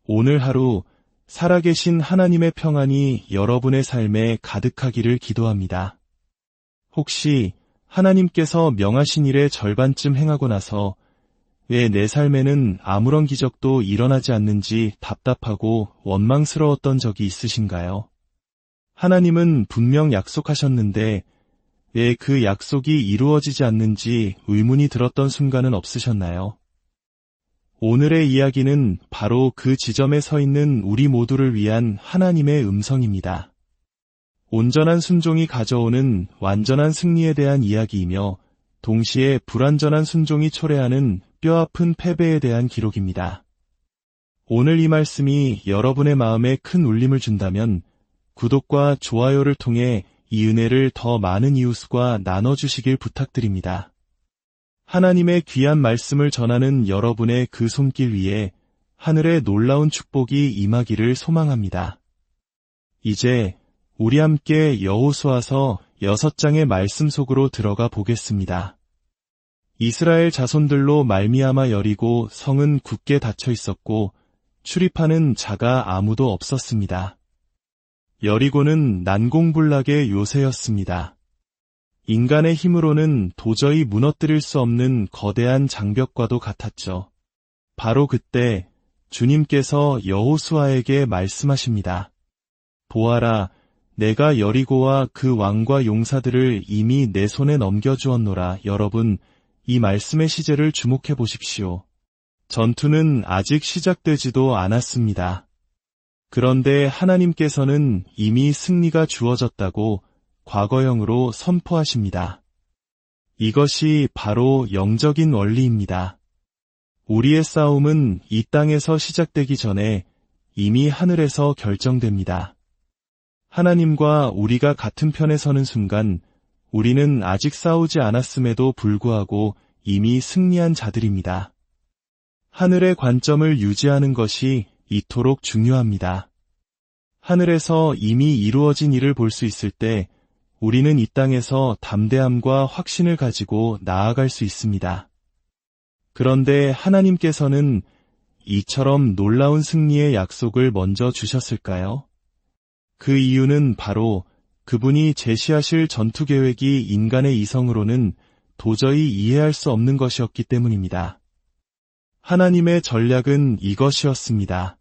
오늘 하루 살아계신 하나님의 평안이 여러분의 삶에 가득하기를 기도합니다. 혹시 하나님께서 명하신 일의 절반쯤 행하고 나서 왜 내 삶에는 아무런 기적도 일어나지 않는지 답답하고 원망스러웠던 적이 있으신가요? 하나님은 분명 약속하셨는데 왜 그 약속이 이루어지지 않는지 의문이 들었던 순간은 없으셨나요? 오늘의 이야기는 바로 그 지점에 서 있는 우리 모두를 위한 하나님의 음성입니다. 온전한 순종이 가져오는 완전한 승리에 대한 이야기이며 동시에 불완전한 순종이 초래하는 뼈아픈 패배에 대한 기록입니다. 오늘 이 말씀이 여러분의 마음에 큰 울림을 준다면 구독과 좋아요를 통해 이 은혜를 더 많은 이웃과 나눠주시길 부탁드립니다. 하나님의 귀한 말씀을 전하는 여러분의 그 손길 위에 하늘의 놀라운 축복이 임하기를 소망합니다. 이제 우리 함께 여호수아서 6장의 말씀 속으로 들어가 보겠습니다. 이스라엘 자손들로 말미암아 여리고 성은 굳게 닫혀 있었고 출입하는 자가 아무도 없었습니다. 여리고는 난공불락의 요새였습니다. 인간의 힘으로는 도저히 무너뜨릴 수 없는 거대한 장벽과도 같았죠. 바로 그때 주님께서 여호수아에게 말씀하십니다. 보아라, 내가 여리고와 그 왕과 용사들을 이미 내 손에 넘겨주었노라. 여러분, 이 말씀의 시제를 주목해 보십시오. 전투는 아직 시작되지도 않았습니다. 그런데 하나님께서는 이미 승리가 주어졌다고 과거형으로 선포하십니다. 이것이 바로 영적인 원리입니다. 우리의 싸움은 이 땅에서 시작되기 전에 이미 하늘에서 결정됩니다. 하나님과 우리가 같은 편에 서는 순간 우리는 아직 싸우지 않았음에도 불구하고 이미 승리한 자들입니다. 하늘의 관점을 유지하는 것이 이토록 중요합니다. 하늘에서 이미 이루어진 일을 볼 수 있을 때 우리는 이 땅에서 담대함과 확신을 가지고 나아갈 수 있습니다. 그런데 하나님께서는 이처럼 놀라운 승리의 약속을 먼저 주셨을까요? 그 이유는 바로 그분이 제시하실 전투 계획이 인간의 이성으로는 도저히 이해할 수 없는 것이었기 때문입니다. 하나님의 전략은 이것이었습니다.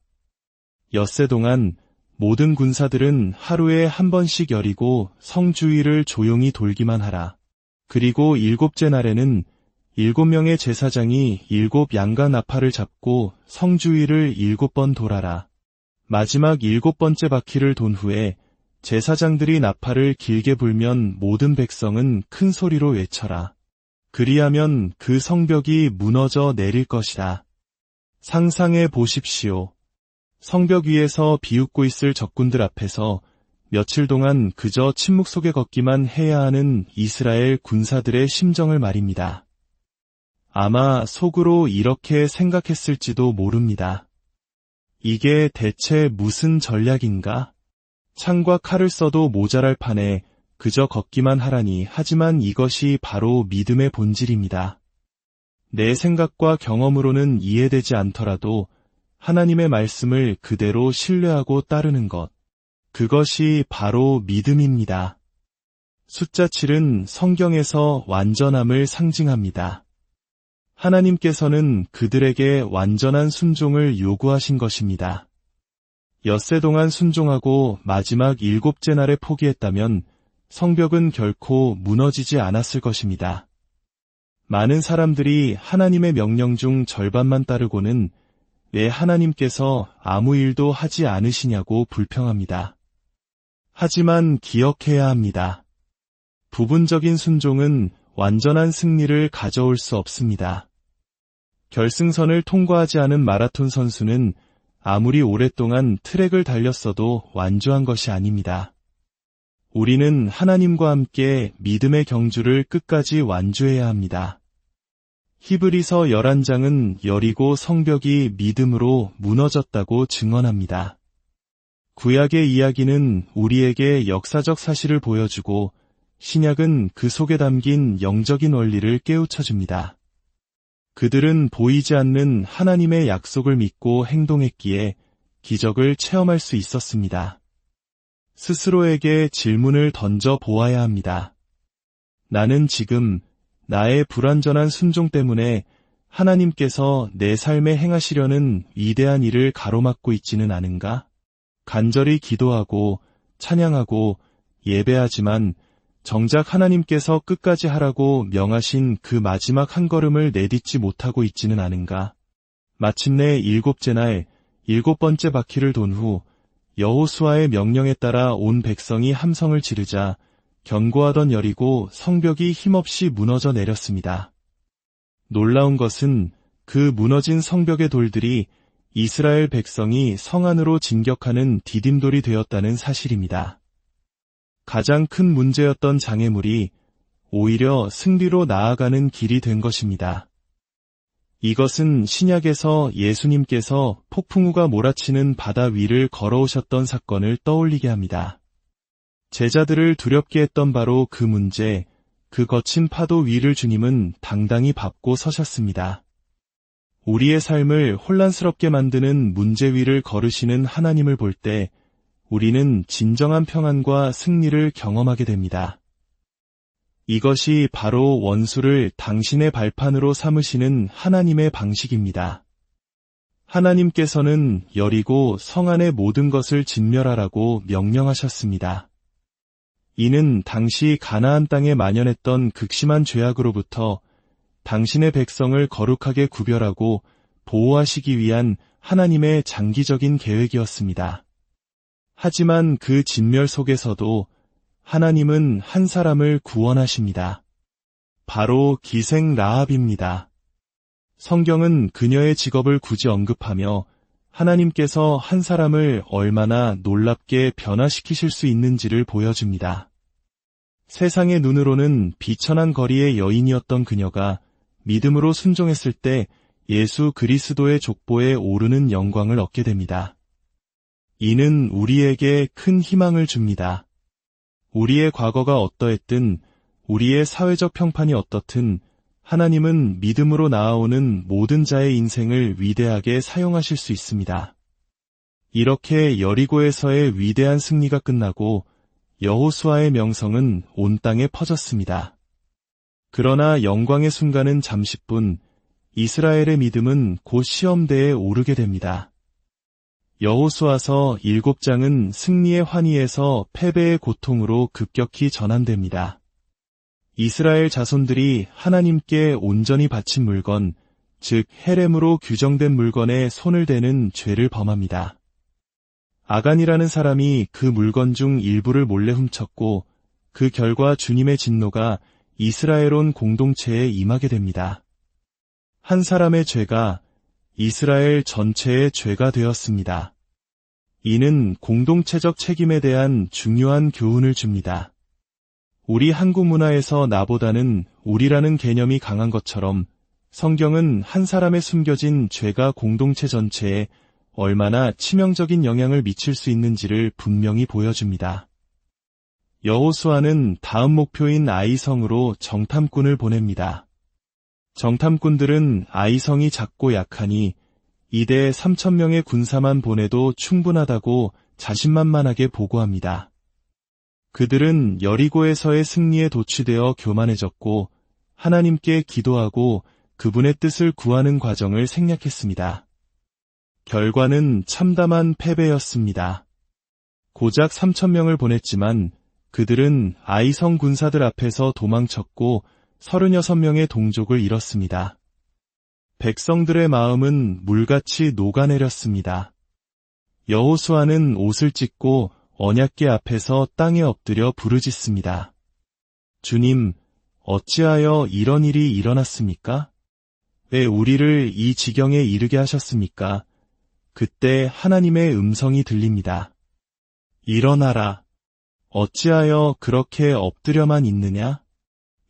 엿새 동안 모든 군사들은 하루에 한 번씩 여리고 성 주위를 조용히 돌기만 하라. 그리고 7째 날에는 7명의 제사장이 7 양가 나팔을 잡고 성 주위를 7번 돌아라. 마지막 7번째 바퀴를 돈 후에 제사장들이 나팔을 길게 불면 모든 백성은 큰 소리로 외쳐라. 그리하면 그 성벽이 무너져 내릴 것이다. 상상해 보십시오. 성벽 위에서 비웃고 있을 적군들 앞에서 며칠 동안 그저 침묵 속에 걷기만 해야 하는 이스라엘 군사들의 심정을 말입니다. 아마 속으로 이렇게 생각했을지도 모릅니다. 이게 대체 무슨 전략인가? 창과 칼을 써도 모자랄 판에 그저 걷기만 하라니. 하지만 이것이 바로 믿음의 본질입니다. 내 생각과 경험으로는 이해되지 않더라도 하나님의 말씀을 그대로 신뢰하고 따르는 것. 그것이 바로 믿음입니다. 숫자 7은 성경에서 완전함을 상징합니다. 하나님께서는 그들에게 완전한 순종을 요구하신 것입니다. 엿새 동안 순종하고 마지막 7째 날에 포기했다면 성벽은 결코 무너지지 않았을 것입니다. 많은 사람들이 하나님의 명령 중 절반만 따르고는 왜 하나님께서 아무 일도 하지 않으시냐고 불평합니다. 하지만 기억해야 합니다. 부분적인 순종은 완전한 승리를 가져올 수 없습니다. 결승선을 통과하지 않은 마라톤 선수는 아무리 오랫동안 트랙을 달렸어도 완주한 것이 아닙니다. 우리는 하나님과 함께 믿음의 경주를 끝까지 완주해야 합니다. 히브리서 11장은 여리고 성벽이 믿음으로 무너졌다고 증언합니다. 구약의 이야기는 우리에게 역사적 사실을 보여주고 신약은 그 속에 담긴 영적인 원리를 깨우쳐줍니다. 그들은 보이지 않는 하나님의 약속을 믿고 행동했기에 기적을 체험할 수 있었습니다. 스스로에게 질문을 던져 보아야 합니다. 나는 지금 나의 불완전한 순종 때문에 하나님께서 내 삶에 행하시려는 위대한 일을 가로막고 있지는 않은가? 간절히 기도하고 찬양하고 예배하지만 정작 하나님께서 끝까지 하라고 명하신 그 마지막 한 걸음을 내딛지 못하고 있지는 않은가? 마침내 7째 날 7번째 바퀴를 돈 후 여호수아의 명령에 따라 온 백성이 함성을 지르자 견고하던 여리고 성벽이 힘없이 무너져 내렸습니다. 놀라운 것은 그 무너진 성벽의 돌들이 이스라엘 백성이 성 안으로 진격하는 디딤돌이 되었다는 사실입니다. 가장 큰 문제였던 장애물이 오히려 승리로 나아가는 길이 된 것입니다. 이것은 신약에서 예수님께서 폭풍우가 몰아치는 바다 위를 걸어오셨던 사건을 떠올리게 합니다. 제자들을 두렵게 했던 바로 그 문제, 그 거친 파도 위를 주님은 당당히 밟고 서셨습니다. 우리의 삶을 혼란스럽게 만드는 문제 위를 걸으시는 하나님을 볼 때 우리는 진정한 평안과 승리를 경험하게 됩니다. 이것이 바로 원수를 당신의 발판으로 삼으시는 하나님의 방식입니다. 하나님께서는 여리고 성 안의 모든 것을 진멸하라고 명령하셨습니다. 이는 당시 가나안 땅에 만연했던 극심한 죄악으로부터 당신의 백성을 거룩하게 구별하고 보호하시기 위한 하나님의 장기적인 계획이었습니다. 하지만 그 진멸 속에서도 하나님은 한 사람을 구원하십니다. 바로 기생 라합입니다. 성경은 그녀의 직업을 굳이 언급하며 하나님께서 한 사람을 얼마나 놀랍게 변화시키실 수 있는지를 보여줍니다. 세상의 눈으로는 비천한 거리의 여인이었던 그녀가 믿음으로 순종했을 때 예수 그리스도의 족보에 오르는 영광을 얻게 됩니다. 이는 우리에게 큰 희망을 줍니다. 우리의 과거가 어떠했든 우리의 사회적 평판이 어떻든 하나님은 믿음으로 나아오는 모든 자의 인생을 위대하게 사용하실 수 있습니다. 이렇게 여리고에서의 위대한 승리가 끝나고 여호수아의 명성은 온 땅에 퍼졌습니다. 그러나 영광의 순간은 잠시뿐, 이스라엘의 믿음은 곧 시험대에 오르게 됩니다. 여호수아서 7장은 승리의 환희에서 패배의 고통으로 급격히 전환됩니다. 이스라엘 자손들이 하나님께 온전히 바친 물건, 즉 헤렘으로 규정된 물건에 손을 대는 죄를 범합니다. 아간이라는 사람이 그 물건 중 일부를 몰래 훔쳤고 그 결과 주님의 진노가 이스라엘 온 공동체에 임하게 됩니다. 한 사람의 죄가 이스라엘 전체의 죄가 되었습니다. 이는 공동체적 책임에 대한 중요한 교훈을 줍니다. 우리 한국 문화에서 나보다는 우리라는 개념이 강한 것처럼 성경은 한 사람의 숨겨진 죄가 공동체 전체에 얼마나 치명적인 영향을 미칠 수 있는지를 분명히 보여줍니다. 여호수아는 다음 목표인 아이성으로 정탐꾼을 보냅니다. 정탐꾼들은 아이성이 작고 약하니 이대 3,000명의 군사만 보내도 충분하다고 자신만만하게 보고합니다. 그들은 여리고에서의 승리에 도취되어 교만해졌고 하나님께 기도하고 그분의 뜻을 구하는 과정을 생략했습니다. 결과는 참담한 패배였습니다. 고작 3,000명을 보냈지만 그들은 아이성 군사들 앞에서 도망쳤고 36명의 동족을 잃었습니다. 백성들의 마음은 물같이 녹아내렸습니다. 여호수아는 옷을 찢고 언약궤 앞에서 땅에 엎드려 부르짖습니다. 주님, 어찌하여 이런 일이 일어났습니까? 왜 우리를 이 지경에 이르게 하셨습니까? 그때 하나님의 음성이 들립니다. 일어나라. 어찌하여 그렇게 엎드려만 있느냐?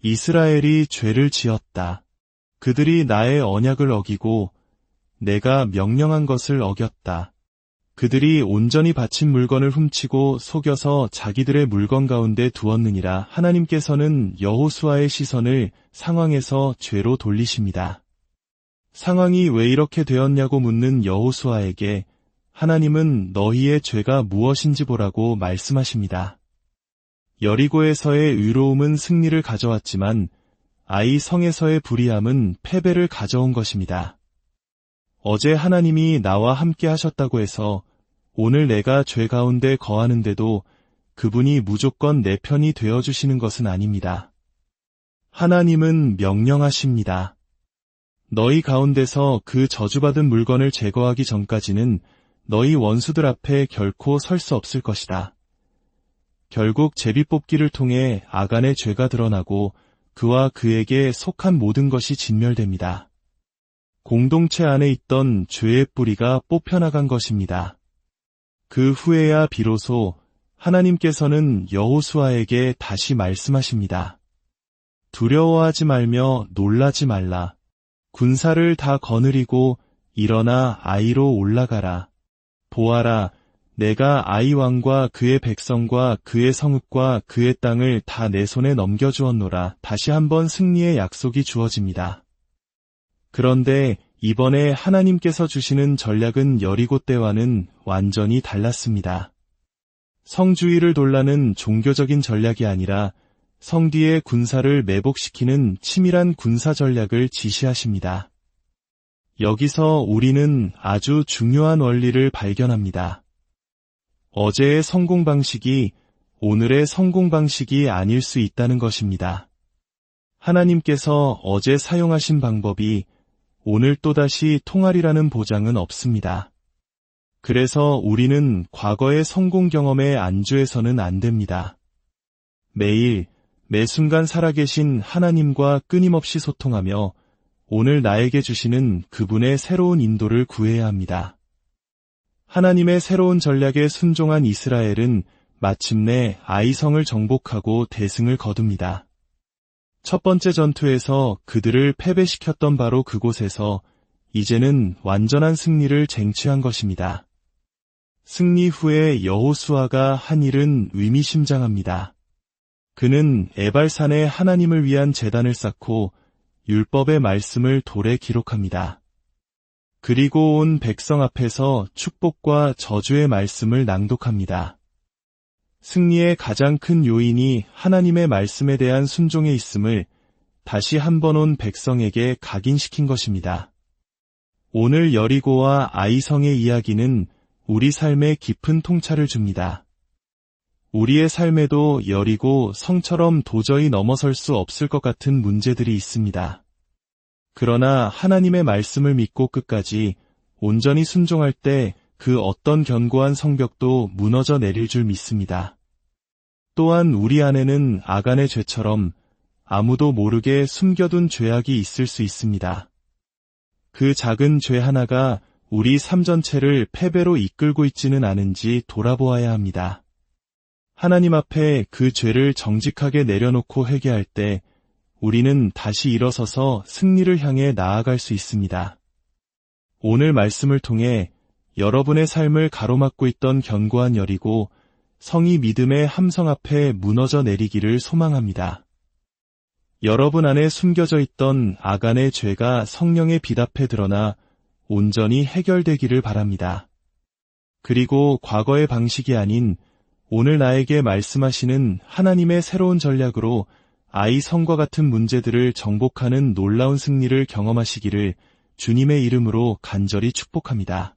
이스라엘이 죄를 지었다. 그들이 나의 언약을 어기고 내가 명령한 것을 어겼다. 그들이 온전히 바친 물건을 훔치고 속여서 자기들의 물건 가운데 두었느니라. 하나님께서는 여호수아의 시선을 상황에서 죄로 돌리십니다. 상황이 왜 이렇게 되었냐고 묻는 여호수아에게 하나님은 너희의 죄가 무엇인지 보라고 말씀하십니다. 여리고에서의 의로움은 승리를 가져왔지만 아이 성에서의 불의함은 패배를 가져온 것입니다. 어제 하나님이 나와 함께 하셨다고 해서 오늘 내가 죄 가운데 거하는데도 그분이 무조건 내 편이 되어주시는 것은 아닙니다. 하나님은 명령하십니다. 너희 가운데서 그 저주받은 물건을 제거하기 전까지는 너희 원수들 앞에 결코 설 수 없을 것이다. 결국 제비뽑기를 통해 아간의 죄가 드러나고 그와 그에게 속한 모든 것이 진멸됩니다. 공동체 안에 있던 죄의 뿌리가 뽑혀나간 것입니다. 그 후에야 비로소 하나님께서는 여호수아에게 다시 말씀하십니다. 두려워하지 말며 놀라지 말라. 군사를 다 거느리고 일어나 아이로 올라가라. 보아라, 내가 아이 왕과 그의 백성과 그의 성읍과 그의 땅을 다 내 손에 넘겨주었노라. 다시 한번 승리의 약속이 주어집니다. 그런데 이번에 하나님께서 주시는 전략은 여리고 때와는 완전히 달랐습니다. 성 주위를 돌라는 종교적인 전략이 아니라 성 뒤의 군사를 매복시키는 치밀한 군사 전략을 지시하십니다. 여기서 우리는 아주 중요한 원리를 발견합니다. 어제의 성공 방식이 오늘의 성공 방식이 아닐 수 있다는 것입니다. 하나님께서 어제 사용하신 방법이 오늘 또다시 통하리라는 보장은 없습니다. 그래서 우리는 과거의 성공 경험에 안주해서는 안 됩니다. 매일, 매 순간 살아계신 하나님과 끊임없이 소통하며 오늘 나에게 주시는 그분의 새로운 인도를 구해야 합니다. 하나님의 새로운 전략에 순종한 이스라엘은 마침내 아이성을 정복하고 대승을 거둡니다. 첫 번째 전투에서 그들을 패배시켰던 바로 그곳에서 이제는 완전한 승리를 쟁취한 것입니다. 승리 후에 여호수아가 한 일은 의미심장합니다. 그는 에발산에 하나님을 위한 제단을 쌓고 율법의 말씀을 돌에 기록합니다. 그리고 온 백성 앞에서 축복과 저주의 말씀을 낭독합니다. 승리의 가장 큰 요인이 하나님의 말씀에 대한 순종에 있음을 다시 한번 온 백성에게 각인시킨 것입니다. 오늘 여리고와 아이성의 이야기는 우리 삶에 깊은 통찰을 줍니다. 우리의 삶에도 여리고 성처럼 도저히 넘어설 수 없을 것 같은 문제들이 있습니다. 그러나 하나님의 말씀을 믿고 끝까지 온전히 순종할 때 그 어떤 견고한 성벽도 무너져 내릴 줄 믿습니다. 또한 우리 안에는 아간의 죄처럼 아무도 모르게 숨겨둔 죄악이 있을 수 있습니다. 그 작은 죄 하나가 우리 삶 전체를 패배로 이끌고 있지는 않은지 돌아보아야 합니다. 하나님 앞에 그 죄를 정직하게 내려놓고 회개할 때 우리는 다시 일어서서 승리를 향해 나아갈 수 있습니다. 오늘 말씀을 통해 여러분의 삶을 가로막고 있던 견고한 여리고 성이 믿음의 함성 앞에 무너져 내리기를 소망합니다. 여러분 안에 숨겨져 있던 아간의 죄가 성령의 빛 앞에 드러나 온전히 해결되기를 바랍니다. 그리고 과거의 방식이 아닌 오늘 나에게 말씀하시는 하나님의 새로운 전략으로 아이 성과 같은 문제들을 정복하는 놀라운 승리를 경험하시기를 주님의 이름으로 간절히 축복합니다.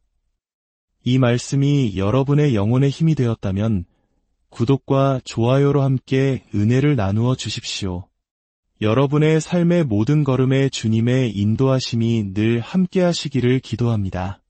이 말씀이 여러분의 영혼의 힘이 되었다면 구독과 좋아요로 함께 은혜를 나누어 주십시오. 여러분의 삶의 모든 걸음에 주님의 인도하심이 늘 함께 하시기를 기도합니다.